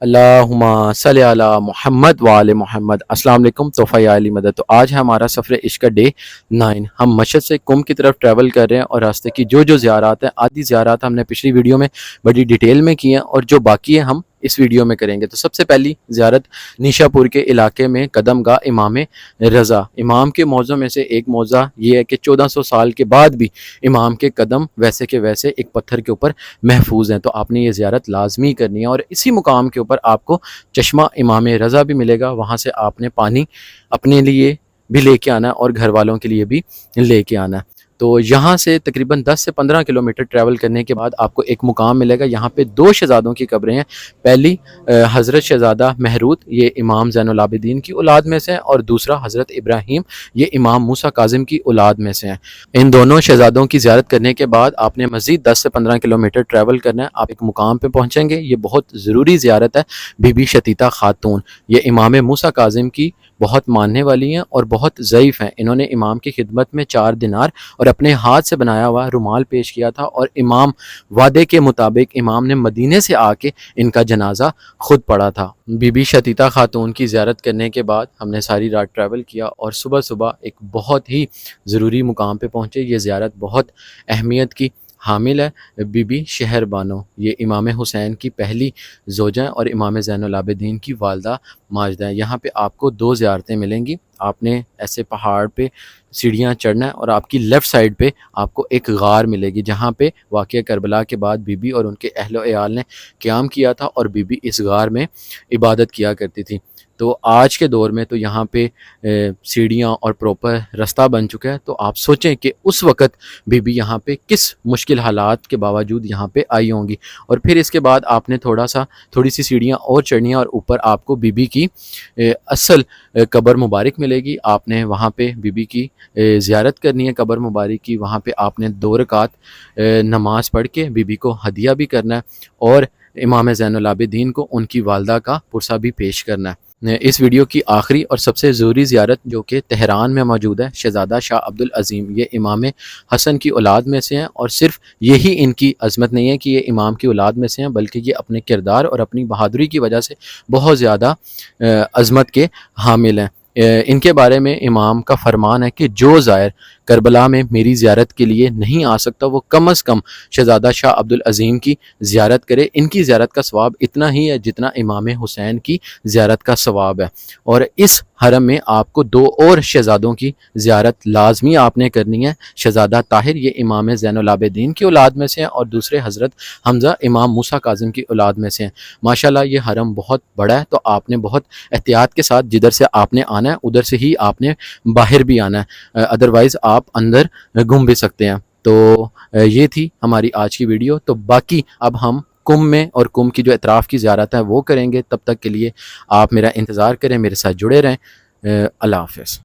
اللہم صلی علی محمد وآل محمد۔ السلام علیکم، تحفہ علی مدد۔ تو آج ہے ہمارا سفر عشق کا ڈے 9۔ ہم مشہد سے کم کی طرف ٹریول کر رہے ہیں اور راستے کی جو زیارات ہیں، آدھی زیارات ہم نے پچھلی ویڈیو میں بڑی ڈیٹیل میں کی ہیں اور جو باقی ہے ہم اس ویڈیو میں کریں گے۔ تو سب سے پہلی زیارت نیشا پور کے علاقے میں قدم گاہ امام رضا۔ امام کے موضوع میں سے ایک موضوع یہ ہے کہ 1400 سال کے بعد بھی امام کے قدم ویسے کے ویسے ایک پتھر کے اوپر محفوظ ہیں، تو آپ نے یہ زیارت لازمی کرنی ہے۔ اور اسی مقام کے اوپر آپ کو چشمہ امام رضا بھی ملے گا، وہاں سے آپ نے پانی اپنے لیے بھی لے کے آنا ہے اور گھر والوں کے لیے بھی لے کے آنا ہے۔ تو یہاں سے تقریباً 10 سے 15 کلومیٹر ٹریول کرنے کے بعد آپ کو ایک مقام ملے گا، یہاں پہ 2 شہزادوں کی قبریں ہیں۔ پہلی حضرت شہزادہ مہرود، یہ امام زین العابدین کی اولاد میں سے ہیں، اور دوسرا حضرت ابراہیم، یہ امام موسیٰ کاظم کی اولاد میں سے ہیں۔ ان دونوں شہزادوں کی زیارت کرنے کے بعد آپ نے مزید 10 سے 15 کلومیٹر ٹریول کرنا ہے، آپ ایک مقام پہ پہنچیں گے۔ یہ بہت ضروری زیارت ہے، بی بی شتیتہ خاتون، یہ امام موسیٰ کاظم کی بہت ماننے والی ہیں اور بہت ضعیف ہیں۔ انہوں نے امام کی خدمت میں 4 دینار اور اپنے ہاتھ سے بنایا ہوا رومال پیش کیا تھا، اور امام وعدے کے مطابق امام نے مدینے سے آ کے ان کا جنازہ خود پڑھا تھا۔ بی بی شتیتہ خاتون کی زیارت کرنے کے بعد ہم نے ساری رات ٹریول کیا اور صبح ایک بہت ہی ضروری مقام پہ پہنچے۔ یہ زیارت بہت اہمیت کی حامل ہے، بی بی شہر بانو، یہ امام حسین کی پہلی زوجہ ہیں اور امام زین العابدین کی والدہ ماجدہ ہیں۔ یہاں پہ آپ کو 2 زیارتیں ملیں گی۔ آپ نے ایسے پہاڑ پہ سیڑھیاں چڑھنا ہے اور آپ کی لیفٹ سائڈ پہ آپ کو ایک غار ملے گی، جہاں پہ واقعہ کربلا کے بعد بی بی اور ان کے اہل و عیال نے قیام کیا تھا اور بی بی اس غار میں عبادت کیا کرتی تھی۔ تو آج کے دور میں تو یہاں پہ سیڑھیاں اور پراپر رستہ بن چکا ہے، تو آپ سوچیں کہ اس وقت بی بی یہاں پہ کس مشکل حالات کے باوجود یہاں پہ آئی ہوں گی۔ اور پھر اس کے بعد آپ نے تھوڑی سی سیڑھیاں اور چڑھنی ہیں اور اوپر آپ کو بی بی کی اصل قبر مبارک ملے گی۔ آپ نے وہاں پہ بی بی کی زیارت کرنی ہے قبر مبارک کی، وہاں پہ آپ نے 2 رکعت نماز پڑھ کے بی بی کو ہدیہ بھی کرنا ہے اور امام زین العابدین کو ان کی والدہ کا پرسہ بھی پیش کرنا ہے۔ اس ویڈیو کی آخری اور سب سے ضروری زیارت جو کہ تہران میں موجود ہے، شہزادہ شاہ عبدالعظیم، یہ امام حسن کی اولاد میں سے ہیں، اور صرف یہی ان کی عظمت نہیں ہے کہ یہ امام کی اولاد میں سے ہیں، بلکہ یہ اپنے کردار اور اپنی بہادری کی وجہ سے بہت زیادہ عظمت کے حامل ہیں۔ ان کے بارے میں امام کا فرمان ہے کہ جو زائر کربلا میں میری زیارت کے لیے نہیں آ سکتا، وہ کم از کم شہزادہ شاہ عبدالعظیم کی زیارت کرے۔ ان کی زیارت کا ثواب اتنا ہی ہے جتنا امام حسین کی زیارت کا ثواب ہے۔ اور اس حرم میں آپ کو 2 اور شہزادوں کی زیارت لازمی آپ نے کرنی ہے۔ شہزادہ طاہر، یہ امام زین العابدین کی اولاد میں سے ہیں، اور دوسرے حضرت حمزہ امام موسیٰ کاظم کی اولاد میں سے ہیں۔ ماشاءاللہ یہ حرم بہت بڑا ہے، تو آپ نے بہت احتیاط کے ساتھ جدھر سے آپ نے آنا ہے ادھر سے ہی آپ نے باہر بھی آنا ہے، ادروائز آپ اندر گم بھی سکتے ہیں۔ تو یہ تھی ہماری آج کی ویڈیو۔ تو باقی اب ہم کم میں اور کم کی جو اطراف کی زیارت ہے وہ کریں گے۔ تب تک کے لیے آپ میرا انتظار کریں، میرے ساتھ جڑے رہیں۔ اللہ حافظ۔